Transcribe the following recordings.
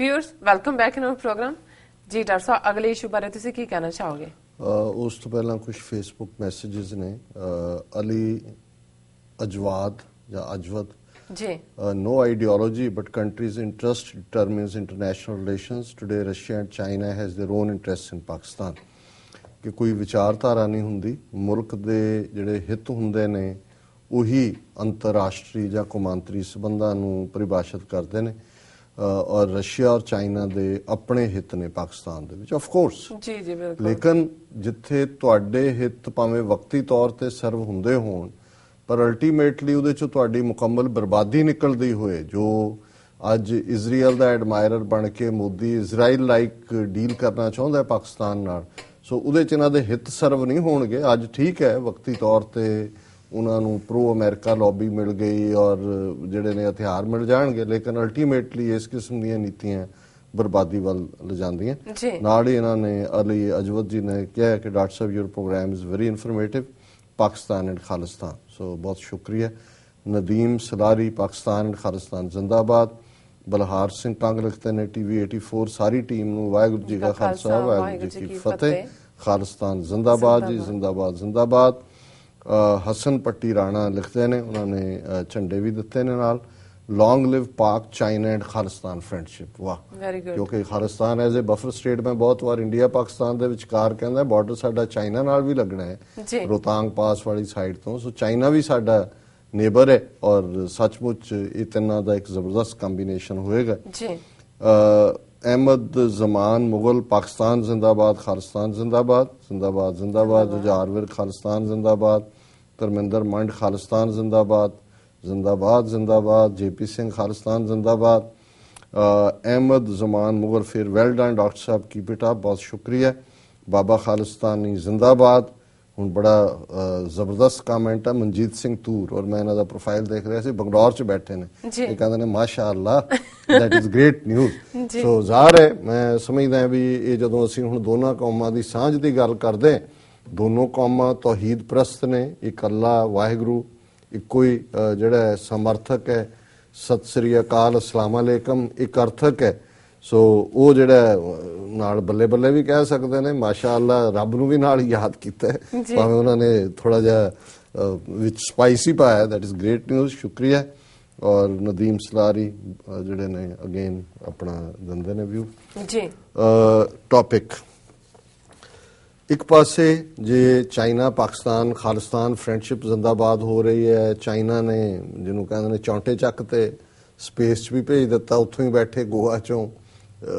Viewers welcome back in our program जी। Doctor साहब अगले इशू बारे तुसीं की कहना चाहोगे? उस तो पहला कुछ फेसबुक मैसेजेस ने अली अजवाद या अजवद जी। no ideology but countries' interest determines international relations. Today Russia and China has their own interests in Pakistan. कि कोई विचारधारा नहीं हुंदी, मुल्क दे जिहड़े हित हुंदे ने ਉਹੀ ਅੰਤਰਰਾਸ਼ਟਰੀ ਜਾਂ ਕੌਮਾਂਤਰੀ ਸੰਬੰਧਾਂ ਨੂੰ ਪਰਿਭਾਸ਼ਿਤ ਕਰਦੇ ਨੇ ਔਰ ਰਸ਼ੀਆ ਔਰ ਚਾਈਨਾ ਦੇ ਆਪਣੇ ਹਿੱਤ ਨੇ ਪਾਕਿਸਤਾਨ ਦੇ ਵਿੱਚ ਆਫ ਕੋਰਸ ਜੀ ਜੀ ਬਿਲਕੁਲ। ਲੇਕਿਨ ਜਿੱਥੇ ਤੁਹਾਡੇ ਹਿੱਤ ਭਾਵੇਂ ਵਕਤੀ ਤੌਰ ਤੇ ਸਰਵ ਹੁੰਦੇ ਹੋਣ ਪਰ ਅਲਟੀਮੇਟਲੀ ਉਹਦੇ ਚੋਂ ਤੁਹਾਡੀ ਮੁਕੰਮਲ ਬਰਬਾਦੀ ਨਿਕਲਦੀ ਹੋਏ, ਜੋ ਅੱਜ ਇਜ਼ਰਾਈਲ ਦਾ ਐਡਮਾਇਰਰ ਬਣ ਕੇ ਮੋਦੀ ਇਜ਼ਰਾਈਲ ਲਾਈਕ ਡੀਲ ਕਰਨਾ ਚਾਹੁੰਦਾ ਪਾਕਿਸਤਾਨ ਨਾਲ, ਸੋ ਉਹਦੇ ਚ ਇਹਨਾਂ ਦੇ ਹਿੱਤ ਸਰਵ ਨਹੀਂ ਹੋਣਗੇ। ਅੱਜ ਠੀਕ ਹੈ ਵਕਤੀ ਤੌਰ ਤੇ ਉਹਨਾਂ ਨੂੰ ਪ੍ਰੋ ਅਮਰੀਕਾ ਲੌਬੀ ਮਿਲ ਗਈ ਔਰ ਜਿਹੜੇ ਨੇ ਹਥਿਆਰ ਮਿਲ ਜਾਣਗੇ, ਲੇਕਿਨ ਅਲਟੀਮੇਟਲੀ ਇਸ ਕਿਸਮ ਦੀਆਂ ਨੀਤੀਆਂ ਬਰਬਾਦੀ ਵੱਲ ਲਿਜਾਂਦੀਆਂ। ਨਾਲ ਹੀ ਇਹਨਾਂ ਨੇ ਅਲੀ ਅਜਵਦ ਜੀ ਨੇ ਕਿਹਾ ਕਿ ਡਾਕਟਰ ਸਾਹਿਬ your programme is very informative Pakistan and Khalistan, so बहुत शुक्रिया। नदीम सलारी पाकिस्तान एंड खालिस्तान जिंदाबाद। बलहार सिंह कंग लिखते हैं TV 84 सारी टीम नूं वाहिगुरू जी का खालसा वाहिगुरू जी की फतेह। खालिस्तान जिंदाबाद जी, जिंदाबाद जिंदाबाद। हसन पट्टी राणा लिखते हैं, उन्होंने झंडे भी दिते ने नाल। Long live Pak China and Khalistan friendship, वाह क्योंकि Khalistan as a buffer state मैं बहुत बार इंडिया पाकिस्तान दे विचकार कहंदा बॉर्डर साडा चाइना नाल भी लगना है रोहतांग पास वाली साइड तो, सो चाइना भी साडा नेबर है और सचमुच ये तिन्हां दा एक जबरदस्त कॉम्बिनेशन होएगा। अहमद जमान मुगल पाकिस्तान जिंदाबाद, खालिस्तान जिंदाबाद, जिंदाबाद जिंदाबाद। जुझारवीर खालिस्तान जिंदाबाद। धर्मेंद्र मंड खालिस्तान जिंदाबाद, जिंदाबाद जिंदाबाद। JP सिंह खालिस्तान जिंदाबाद। अहमद जमान मुगल फिर वेल डन डॉक्टर साहब कीप इट अप, बहुत शुक्रिया। बाबा खालिस्तानी जिंदाबाद। हुण बड़ा जबरदस्त कमेंट है मनजीत सिंह तूर, और मैं इन्हां दा प्रोफाइल देख रहा सी, बंगलौर च बैठे ने, ये कहंदे ने माशाअल्लाह दैट इज ग्रेट न्यूज़। सो ज़ाहिर है मैं समझदा भी ये जदों असीं हुण दोनां कौमां दी सांझ दी गल करदे, दोनों कौमां तौहीद प्रस्त ने, एक अल्लाह वाहिगुरू ਇੱਕੋ ਹੀ ਜਿਹੜਾ ਸਮਰਥਕ ਹੈ, ਸਤਿ ਸ੍ਰੀ ਅਕਾਲ ਅਸਲਾਮ ਅਲੈਕਮ ਇੱਕ ਅਰਥਕ ਹੈ। ਸੋ ਉਹ ਜਿਹੜਾ ਨਾਲ ਬੱਲੇ ਬੱਲੇ ਵੀ ਕਹਿ ਸਕਦੇ ਨੇ, ਮਾਸ਼ਾ ਅੱਲਾ ਰੱਬ ਨੂੰ ਵੀ ਨਾਲ ਯਾਦ ਕੀਤਾ ਭਾਵੇਂ ਉਹਨਾਂ ਨੇ ਥੋੜਾ ਜਿਹਾ ਵਿੱਚ ਸਪਾਈਸੀ ਪਾਇਆ, ਦੈਟ ਇਜ਼ ਗ੍ਰੇਟ ਨਿਊਜ਼, ਸ਼ੁਕਰੀਆ। ਔਰ ਨਦੀਮ ਸਲਾਰੀ ਜਿਹੜੇ ਨੇ ਅਗੇਨ ਆਪਣਾ ਦਿੰਦੇ ਨੇ ਵਿਊ ਜੀ। ਟੌਪਿਕ एक पासे जे चाइना पाकिस्तान खालिस्तान फ्रेंडशिप जिंदाबाद हो रही है, चाइना ने जिन्हों कहते हैं चौंटे चक ते स्पेस च भी भेज दिता, उत्थों ही बैठे गोवा चों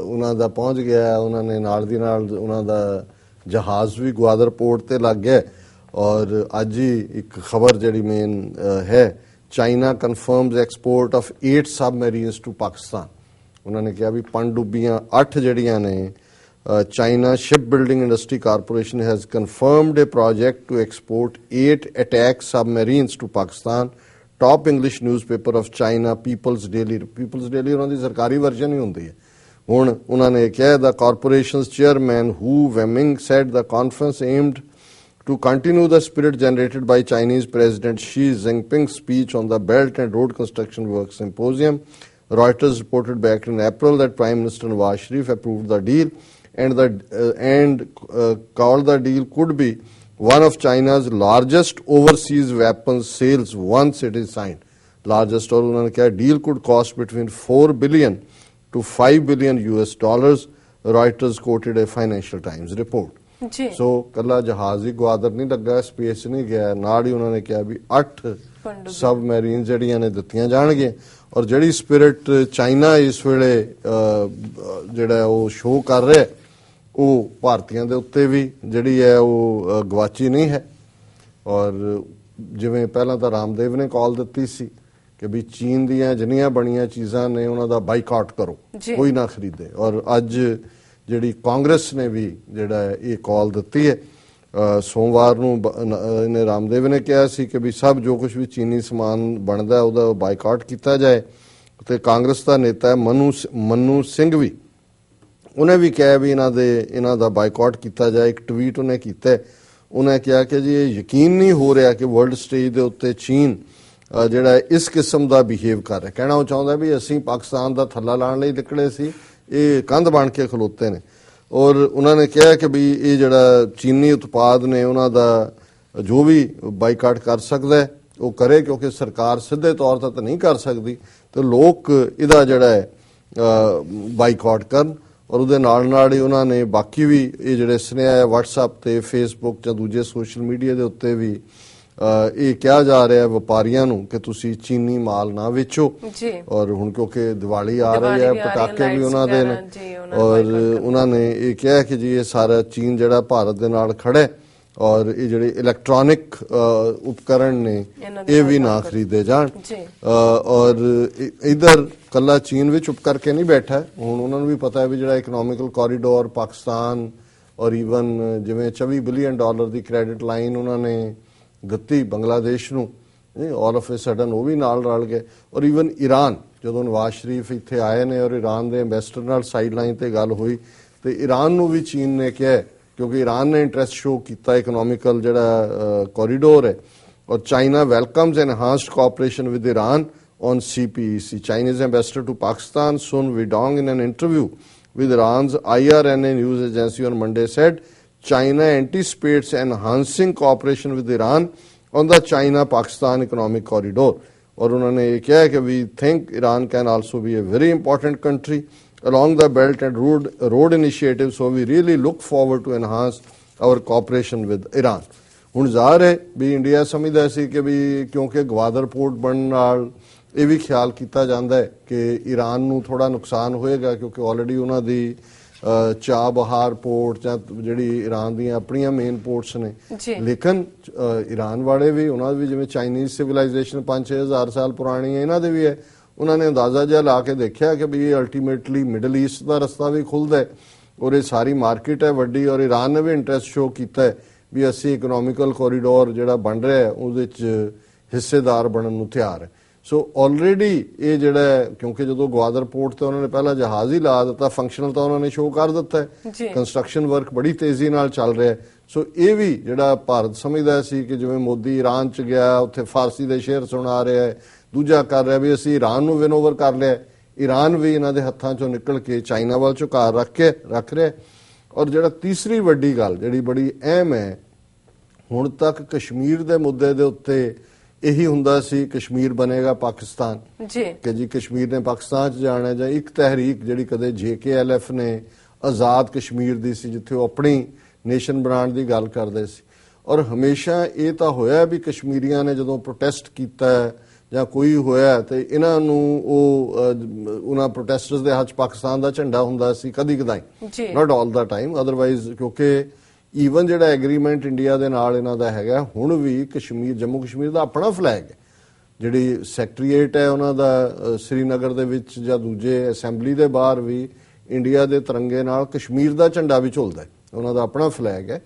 उन्हां दा पहुंच गया, उन्होंने नाल दी नाल उन्हां दा जहाज भी ग्वादर पोर्ट ते लग गया। और अज ही एक खबर जिहड़ी मेन है, China confirms export of 8 submarines to Pakistan. उन्होंने कहा भी पनडुब्बियां 8 जिहड़ियां ने China Shipbuilding Industry Corporation has confirmed a project to export 8 attack submarines to Pakistan. Top English newspaper of China, People's Daily ਉਹਨਾਂ ਦੀ ਸਰਕਾਰੀ ਵਰਜ਼ਨ ਹੀ ਹੁੰਦੀ ਹੈ। ਹੁਣ ਉਹਨਾਂ ਨੇ ਕਿਹਾ the corporation's chairman Hu Weming said the conference aimed to continue the spirit generated by Chinese President Xi Jinping's speech on the Belt and Road Construction Work Symposium. Reuters reported back in April that Prime Minister Nawaz Sharif approved the deal and called the deal could be one of China's largest overseas weapons sales once it is signed. Largest, और उन्होंने कहा deal could cost between $4 billion to $5 billion US. Reuters quoted a Financial Times report. So कल्ला जहाज ही ग्वादर नहीं लगा, space नहीं गया, नाल ही उन्होंने कहा भी 8 सबमरीन जड़ियां ने दित्तियां जाणगियां। और जिहड़ी स्पिरिट चाइना इस वेले जिहड़ा वो शो कर रहा है, वो भारतीयों के उत्ते भी जिहड़ी है वो गवाची नहीं है। और जिवें पहला तो रामदेव ने कॉल दित्ती सी कि भी चीन दीयां जिन्नियां बणियां चीज़ां ने उन्हां दा बाईकाट करो, कोई ना खरीदे। और अज जिहड़ी कांग्रेस ने भी जिहड़ा ये कॉल दित्ती है, सोमवार नूं इन्हें रामदेव ने कहा सी कि भी सब जो कुछ भी चीनी समान बनता है उहदा बाईकाट किया जाए। तो कांग्रेस का नेता है मनु सिंह भी, उन्हें भी कहा भी इन्हां दा बाईकाट किया जाए। एक ट्वीट उन्हें किया, उन्हें कहा कि जी ये यकीन नहीं हो रहा कि वर्ल्ड स्टेज के उत्ते चीन जिहड़ा इस किस्म का बिहेव कर रहा। कहना वो चाहता भी असीं पाकिस्तान का थल्ला लाने लई निकले सी, ਇਹ ਕੰਧ ਬਣ ਕੇ ਖਲੋਤੇ ਨੇ। ਔਰ ਉਹਨਾਂ ਨੇ ਕਿਹਾ ਕਿ ਵੀ ਇਹ ਜਿਹੜਾ ਚੀਨੀ ਉਤਪਾਦ ਨੇ ਉਹਨਾਂ ਦਾ ਜੋ ਵੀ ਬਾਈਕਾਟ ਕਰ ਸਕਦਾ ਉਹ ਕਰੇ, ਕਿਉਂਕਿ ਸਰਕਾਰ ਸਿੱਧੇ ਤੌਰ ਤੇ ਤਾਂ ਨਹੀਂ ਕਰ ਸਕਦੀ, ਤੇ ਲੋਕ ਇਹਦਾ ਜਿਹੜਾ ਹੈ ਬਾਈਕਾਟ ਕਰਨ। ਔਰ ਉਹਦੇ ਨਾਲ ਹੀ ਉਹਨਾਂ ਨੇ ਬਾਕੀ ਵੀ ਇਹ ਜਿਹੜੇ ਸੁਨੇਹਾ ਹੈ WhatsApp ਤੇ Facebook ਜਾਂ ਦੂਜੇ ਸੋਸ਼ਲ ਮੀਡੀਆ ਦੇ ਉੱਤੇ ਵੀ ਇਹ ਕਿਹਾ ਜਾ ਰਿਹਾ ਵਪਾਰੀਆਂ ਨੂੰ ਕਿ ਤੁਸੀਂ ਚੀਨੀ ਮਾਲ ਨਾ ਵੇਚੋ। ਔਰ ਹੁਣ ਕਿਉਂਕਿ ਦੀਵਾਲੀ ਆ ਰਹੀ ਹੈ, ਪਟਾਕੇ ਵੀ ਉਹਨਾਂ ਦੇ ਨੇ, ਔਰ ਉਹਨਾਂ ਨੇ ਇਹ ਕਿਹਾ ਕਿ ਜੀ ਇਹ ਸਾਰਾ ਚੀਨ ਜਿਹੜਾ ਭਾਰਤ ਦੇ ਨਾਲ ਖੜਾ, ਔਰ ਇਹ ਜਿਹੜੇ ਇਲੈਕਟ੍ਰੋਨਿਕ ਉਪਕਰਨ ਨੇ ਇਹ ਵੀ ਨਾ ਖਰੀਦੇ ਜਾਣ। ਔਰ ਇਧਰ ਕੱਲਾ ਚੀਨ ਵੀ ਚੁੱਪ ਕਰਕੇ ਨਹੀਂ ਬੈਠਾ, ਹੁਣ ਉਹਨਾਂ ਨੂੰ ਵੀ ਪਤਾ ਹੈ ਵੀ ਜਿਹੜਾ ਇਕਨੋਮਿਕਲ ਕੋਰੀਡੋਰ ਪਾਕਿਸਤਾਨ ਔਰ ਈਵਨ ਜਿਵੇਂ $24 ਬਿਲੀਅਨ ਦੀ ਕ੍ਰੈਡਿਟ ਲਾਈਨ ਉਹਨਾਂ ਨੇ ਦਿੱਤੀ ਬੰਗਲਾਦੇਸ਼ ਨੂੰ, ਆਲ ਆਫ ਅ ਸਡਨ ਉਹ ਵੀ ਨਾਲ ਰਲ ਗਏ। ਔਰ ਈਵਨ ਈਰਾਨ, ਜਦੋਂ ਨਵਾਜ਼ ਸ਼ਰੀਫ ਇੱਥੇ ਆਏ ਨੇ ਔਰ ਈਰਾਨ ਦੇ ਐਂਬੈਸਡਰ ਨਾਲ ਸਾਈਡ ਲਾਈਨ ਤੇ ਗੱਲ ਹੋਈ, ਤੇ ਈਰਾਨ ਨੂੰ ਵੀ ਚੀਨ ਨੇ ਕਿਹਾ, ਕਿਉਂਕਿ ਈਰਾਨ ਨੇ ਇੰਟਰਸਟ ਸ਼ੋ ਕੀਤਾ ਇਕਨੋਮਿਕਲ ਜਿਹੜਾ ਕੋਰੀਡੋਰ ਹੈ। ਔਰ China welcomes enhanced cooperation with Iran on CPEC. Chinese ambassador to Pakistan Sun Weidong in an interview with Iran's IRNA news agency on Monday said China anticipates enhancing cooperation with Iran on the China-Pakistan economic corridor. और उन्होंने ये किया कि we think Iran can also be a very important country along the Belt and Road Initiative, so we really look forward to enhance our cooperation with Iran. ਹੁਣ ਜ਼ਾਹਰ ਹੈ ਵੀ India ਸਮਝਦਾ ਸੀ ਕਿ ਵੀ ਕਿਉਂਕਿ ਗਵਾਦਰ ਪੋਰਟ ਬਣਨ ਨਾਲ ਇਹ ਵੀ ਖਿਆਲ ਕੀਤਾ ਜਾਂਦਾ ਹੈ ਕਿ ਈਰਾਨ ਨੂੰ ਥੋੜਾ ਨੁਕਸਾਨ ਹੋਏਗਾ, ਕਿਉਂਕਿ ਆਲਰੇਡੀ ਉਹਨਾਂ ਦੀ ਚਾਬਹਾਰ ਪੋਰਟ ਜਾਂ ਜਿਹੜੀ ਈਰਾਨ ਦੀਆਂ ਆਪਣੀਆਂ ਮੇਨ ਪੋਰਟਸ ਨੇ। ਲੇਕਿਨ ਈਰਾਨ ਵਾਲੇ ਵੀ ਉਹਨਾਂ ਦੀ ਜਿਵੇਂ ਚਾਈਨੀਜ਼ ਸਿਵਲਾਈਜੇਸ਼ਨ 5-6 ਸਾਲ ਪੁਰਾਣੀ ਹੈ, ਇਹਨਾਂ ਦੇ ਵੀ ਹੈ। ਉਹਨਾਂ ਨੇ ਅੰਦਾਜ਼ਾ ਜਿਹਾ ਲਾ ਕੇ ਦੇਖਿਆ ਕਿ ਵੀ ਇਹ ਅਲਟੀਮੇਟਲੀ ਮਿਡਲ ਈਸਟ ਦਾ ਰਸਤਾ ਵੀ ਖੁੱਲਦਾ ਹੈ ਔਰ ਇਹ ਸਾਰੀ ਮਾਰਕੀਟ ਹੈ ਵੱਡੀ, ਔਰ ਈਰਾਨ ਨੇ ਵੀ ਇੰਟਰਸਟ ਸ਼ੋ ਕੀਤਾ ਹੈ ਵੀ ਅਸੀਂ ਇਕਨੋਮਿਕਲ ਕੋਰੀਡੋਰ ਜਿਹੜਾ ਬਣ ਰਿਹਾ ਹੈ ਉਹਦੇ 'ਚ ਹਿੱਸੇਦਾਰ ਬਣਨ ਨੂੰ ਤਿਆਰ ਹੈ। ਸੋ ਆਲਰੇਡੀ ਇਹ ਜਿਹੜਾ, ਕਿਉਂਕਿ ਜਦੋਂ ਗਵਾਦਰ ਪੋਰਟ ਤੇ ਉਹਨਾਂ ਨੇ ਪਹਿਲਾਂ ਜਹਾਜ਼ ਹੀ ਲਾ ਦਿੱਤਾ, ਫੰਕਸ਼ਨਲ ਤਾਂ ਉਹਨਾਂ ਨੇ ਸ਼ੋਅ ਕਰ ਦਿੱਤਾ ਹੈ, ਕੰਸਟਰਕਸ਼ਨ ਵਰਕ ਬੜੀ ਤੇਜ਼ੀ ਨਾਲ ਚੱਲ ਰਿਹਾ। ਸੋ ਇਹ ਵੀ ਜਿਹੜਾ ਭਾਰਤ ਸਮਝਦਾ ਸੀ ਕਿ ਜਿਵੇਂ ਮੋਦੀ ਈਰਾਨ 'ਚ ਗਿਆ, ਉੱਥੇ ਫਾਰਸੀ ਦੇ ਸ਼ੇਰ ਸੁਣਾ ਰਿਹਾ ਹੈ, ਦੂਜਾ ਕਰ ਰਿਹਾ ਵੀ ਅਸੀਂ ਈਰਾਨ ਨੂੰ ਵਿਨ ਓਵਰ ਕਰ ਲਿਆ, ਈਰਾਨ ਵੀ ਇਹਨਾਂ ਦੇ ਹੱਥਾਂ 'ਚੋਂ ਨਿਕਲ ਕੇ ਚਾਈਨਾ ਵੱਲ ਝੁਕਾਅ ਰੱਖ ਰਿਹਾ। ਔਰ ਜਿਹੜਾ ਤੀਸਰੀ ਵੱਡੀ ਗੱਲ ਜਿਹੜੀ ਬੜੀ ਅਹਿਮ ਹੈ, ਹੁਣ ਤੱਕ ਕਸ਼ਮੀਰ ਦੇ ਮੁੱਦੇ ਦੇ ਉੱਤੇ ਇਹੀ ਹੁੰਦਾ ਸੀ ਕਸ਼ਮੀਰ ਬਣੇਗਾ ਪਾਕਿਸਤਾਨ, ਕਿ ਜੀ ਕਸ਼ਮੀਰ ਨੇ ਪਾਕਿਸਤਾਨ 'ਚ ਜਾਣਾ, ਜਾਂ ਇੱਕ ਤਹਿਰੀਕ ਜਿਹੜੀ ਕਦੇ JKLF ਨੇ ਆਜ਼ਾਦ ਕਸ਼ਮੀਰ ਦੀ ਸੀ ਜਿੱਥੇ ਉਹ ਆਪਣੀ ਨੇਸ਼ਨ ਬਣਾਉਣ ਦੀ ਗੱਲ ਕਰਦੇ ਸੀ। ਔਰ ਹਮੇਸ਼ਾ ਇਹ ਤਾਂ ਹੋਇਆ ਵੀ ਕਸ਼ਮੀਰੀਆਂ ਨੇ ਜਦੋਂ ਪ੍ਰੋਟੈਸਟ ਕੀਤਾ ਜਾਂ ਕੋਈ ਹੋਇਆ ਤੇ ਇਹਨਾਂ ਨੂੰ ਉਹਨਾਂ ਪ੍ਰੋਟੈਸਟਰਸ ਦੇ ਹੱਥ ਪਾਕਿਸਤਾਨ ਦਾ ਝੰਡਾ ਹੁੰਦਾ ਸੀ ਕਦੀ ਕਦਾਈ, ਨਾਟ ਆਲ ਦਾ ਟਾਈਮ ਅਦਰਵਾਈਜ਼, ਕਿਉਂਕਿ ਈਵਨ ਜਿਹੜਾ ਐਗਰੀਮੈਂਟ ਇੰਡੀਆ ਦੇ ਨਾਲ ਇਹਨਾਂ ਦਾ ਹੈਗਾ, ਹੁਣ ਵੀ ਕਸ਼ਮੀਰ ਜੰਮੂ ਕਸ਼ਮੀਰ ਦਾ ਆਪਣਾ ਫਲੈਗ ਹੈ, ਜਿਹੜੀ ਸੈਕਟਰੀਏਟ ਹੈ ਉਹਨਾਂ ਦਾ ਸ੍ਰੀਨਗਰ ਦੇ ਵਿੱਚ ਜਾਂ ਦੂਜੇ ਅਸੈਂਬਲੀ ਦੇ ਬਾਹਰ ਵੀ ਇੰਡੀਆ ਦੇ ਤਿਰੰਗੇ ਨਾਲ ਕਸ਼ਮੀਰ ਦਾ ਝੰਡਾ ਵੀ ਝੁਲਦਾ, ਉਹਨਾਂ ਦਾ ਆਪਣਾ ਫਲੈਗ ਹੈ।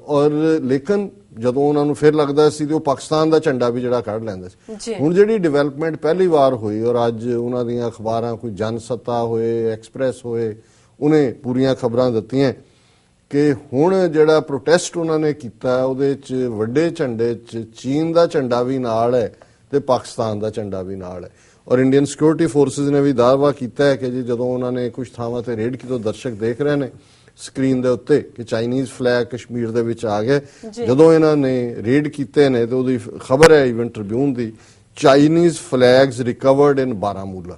ਔਰ ਲੇਕਿਨ ਜਦੋਂ ਉਹਨਾਂ ਨੂੰ ਫਿਰ ਲੱਗਦਾ ਸੀ ਤੇ ਉਹ ਪਾਕਿਸਤਾਨ ਦਾ ਝੰਡਾ ਵੀ ਜਿਹੜਾ ਕੱਢ ਲੈਂਦਾ ਸੀ। ਹੁਣ ਜਿਹੜੀ ਡਿਵੈਲਪਮੈਂਟ ਪਹਿਲੀ ਵਾਰ ਹੋਈ ਔਰ ਅੱਜ ਉਹਨਾਂ ਦੀਆਂ ਅਖਬਾਰਾਂ ਕੋਈ ਜਨ ਸੱਤਾ ਹੋਏ, ਐਕਸਪ੍ਰੈਸ ਹੋਏ, ਉਹਨੇ ਪੂਰੀਆਂ ਖਬਰਾਂ ਦਿੱਤੀਆਂ ਕਿ ਹੁਣ ਜਿਹੜਾ ਪ੍ਰੋਟੈਸਟ ਉਹਨਾਂ ਨੇ ਕੀਤਾ ਉਹਦੇ 'ਚ ਵੱਡੇ ਝੰਡੇ 'ਚ ਚੀਨ ਦਾ ਝੰਡਾ ਵੀ ਨਾਲ ਹੈ ਤੇ ਪਾਕਿਸਤਾਨ ਦਾ ਝੰਡਾ ਵੀ ਨਾਲ ਹੈ। ਔਰ ਇੰਡੀਅਨ ਸਿਕਿਉਰਿਟੀ ਫੋਰਸਿਸ ਨੇ ਵੀ ਦਾਅਵਾ ਕੀਤਾ ਹੈ ਕਿ ਜੀ ਜਦੋਂ ਉਹਨਾਂ ਨੇ ਕੁਝ ਥਾਵਾਂ ਤੇ ਰੇਡ ਕੀਤੀ, ਦਰਸ਼ਕ ਦੇਖ ਰਹੇ ਨੇ ਸਕਰੀਨ ਦੇ ਉੱਤੇ ਕਿ ਚਾਈਨੀਜ਼ ਫਲੈਗ ਕਸ਼ਮੀਰ ਦੇ ਵਿੱਚ ਆ ਗਏ, ਜਦੋਂ ਇਹਨਾਂ ਨੇ ਰੇਡ ਕੀਤੇ ਨੇ ਤੇ ਉਹਦੀ ਖਬਰ ਹੈ ਈਵਨ ਟ੍ਰਿਬਿਊਨ ਦੀ, Chinese flags recovered in Baramulla.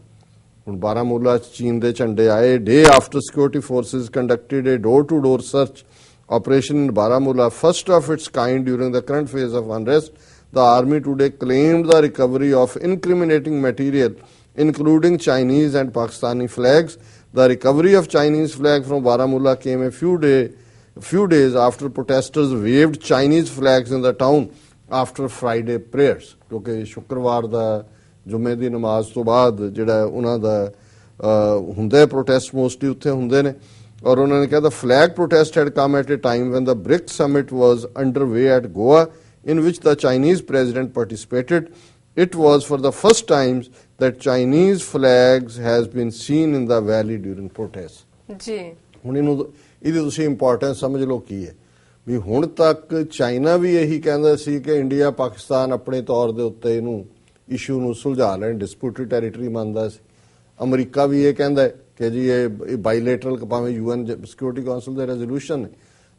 ਹੁਣ ਬਾਰਾਮੂਲਾ 'ਚ ਚੀਨ ਦੇ ਝੰਡੇ ਆਏ। Day after security forces conducted a door to door search operation in Baramulla, first of its kind during the current phase of unrest. The army today claimed the recovery of incriminating material, including Chinese and Pakistani flags. The recovery of Chinese flag from Baramulla came a few days after protesters waved Chinese flags in the town after Friday prayers. क्योंकि शुक्रवार ਦਾ ਜੁਮੇ ਦੀ ਨਮਾਜ਼ ਤੋਂ ਬਾਅਦ ਜਿਹੜਾ ਉਹਨਾਂ ਦਾ ਹੁੰਦਾ protest mostly ਉੱਥੇ ਹੁੰਦੇ ਨੇ। ਔਰ ਉਹਨਾਂ ਨੇ ਕਿਹਾ the flag protest had come at a time when the BRICS summit was underway at Goa, in which the Chinese president participated. It was for the first time that Chinese flags has been seen in the valley during protests. ਜੀ ਹੁਣ ਇਹਦੀ ਤੁਸੀਂ importance ਸਮਝ ਲਓ ਕੀ ਹੈ ਵੀ ਹੁਣ ਤੱਕ China ਵੀ ਇਹੀ ਕਹਿੰਦਾ ਸੀ ਕਿ ਇੰਡੀਆ ਪਾਕਿਸਤਾਨ ਆਪਣੇ ਤੌਰ ਦੇ ਉੱਤੇ ਇਹਨੂੰ ਇਸ਼ੂ ਨੂੰ ਸੁਲਝਾ ਲੈਣ, ਡਿਸਪਿਊਟਡ ਟੈਰੀਟਰੀ ਮੰਨਦਾ ਸੀ। ਅਮਰੀਕਾ ਵੀ ਇਹ ਕਹਿੰਦਾ ਕਿ ਜੀ ਇਹ ਬਾਇਲੇਟਰਲ ਭਾਵੇਂ UN ਸਿਕਿਉਰਿਟੀ ਕਾਉਂਸਲ ਦੇ ਰੈਜ਼ੋਲੂਸ਼ਨ ਨੇ,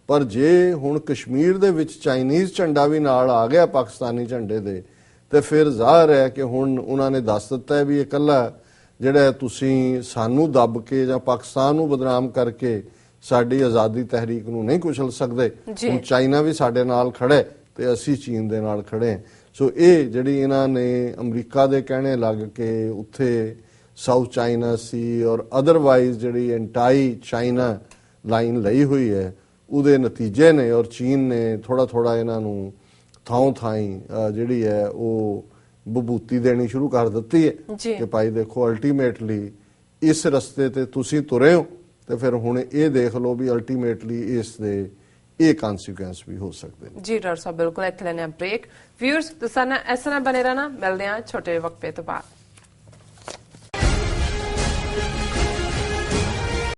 ਪਰ ਜੇ ਹੁਣ ਕਸ਼ਮੀਰ ਦੇ ਵਿੱਚ ਚਾਈਨੀਜ਼ ਝੰਡਾ ਵੀ ਨਾਲ ਆ ਗਿਆ ਪਾਕਿਸਤਾਨੀ ਝੰਡੇ ਦੇ, ਤੇ ਫਿਰ ਜ਼ਾਹਰ ਹੈ ਕਿ ਹੁਣ ਉਹਨਾਂ ਨੇ ਦੱਸ ਦਿੱਤਾ ਹੈ ਵੀ ਇਹ ਇਕੱਲਾ ਜਿਹੜਾ ਤੁਸੀਂ ਸਾਨੂੰ ਦੱਬ ਕੇ ਜਾਂ ਪਾਕਿਸਤਾਨ ਨੂੰ ਬਦਨਾਮ ਕਰਕੇ ਸਾਡੀ ਆਜ਼ਾਦੀ ਤਹਿਰੀਕ ਨੂੰ ਨਹੀਂ ਕੁਚਲ ਸਕਦੇ। ਹੁਣ ਚਾਈਨਾ ਵੀ ਸਾਡੇ ਨਾਲ ਖੜਾ ਹੈ ਤੇ ਅਸੀਂ ਚੀਨ ਦੇ ਨਾਲ ਖੜੇ ਹਾਂ। ਸੋ ਇਹ ਜਿਹੜੀ ਇਹਨਾਂ ਨੇ ਅਮਰੀਕਾ ਦੇ ਕਹਿਣੇ ਲੱਗ ਕੇ ਉੱਥੇ ਸਾਊਥ ਚਾਈਨਾ ਸੀ ਔਰ ਅਦਰਵਾਈਜ਼ ਜਿਹੜੀ ਐਂਟਾਈ ਚਾਈਨਾ ਲਾਈਨ ਲਈ ਹੋਈ ਹੈ, ਉਹਦੇ ਨਤੀਜੇ ਨੇ। ਔਰ ਚੀਨ ਨੇ ਥੋੜਾ ਥੋੜਾ ਇਹਨਾਂ ਨੂੰ ਥਾਂ ਥਾਈ ਜਿਹੜੀ ਹੈ ਉਹ ਬਬੂਤੀ ਦੇਣੀ ਸ਼ੁਰੂ ਕਰ ਦਿੱਤੀ ਹੈ ਕਿ ਭਾਈ ਦੇਖੋ ਅਲਟੀਮੇਟਲੀ ਇਸ ਰਸਤੇ ਤੇ ਤੁਸੀਂ ਤੁਰੇ ਹੋ, ਤੇ ਫਿਰ ਹੁਣ ਇਹ ਦੇਖ ਲਓ ਵੀ ਅਲਟੀਮੇਟਲੀ ਇਸ ਦੇ ਇਹ ਕਨਸੀਕੁਐਂਸ ਵੀ ਹੋ ਸਕਦੇ ਨੇ। ਜੀ ਡਾਕਟਰ ਸਾਹਿਬ, ਬਿਲਕੁਲ। ਇੱਥੇ ਲੈਣੇ ਆ ਬ੍ਰੇਕ। ਵਿਊਅਰਸ, ਤੁਸੀਂ ਇਸ ਤਰ੍ਹਾਂ ਬਨੇ ਰਹਿਣਾ। ਮਿਲਦੇ ਆ ਛੋਟੇ ਵਕਫੇ ਤੋਂ ਬਾਅਦ।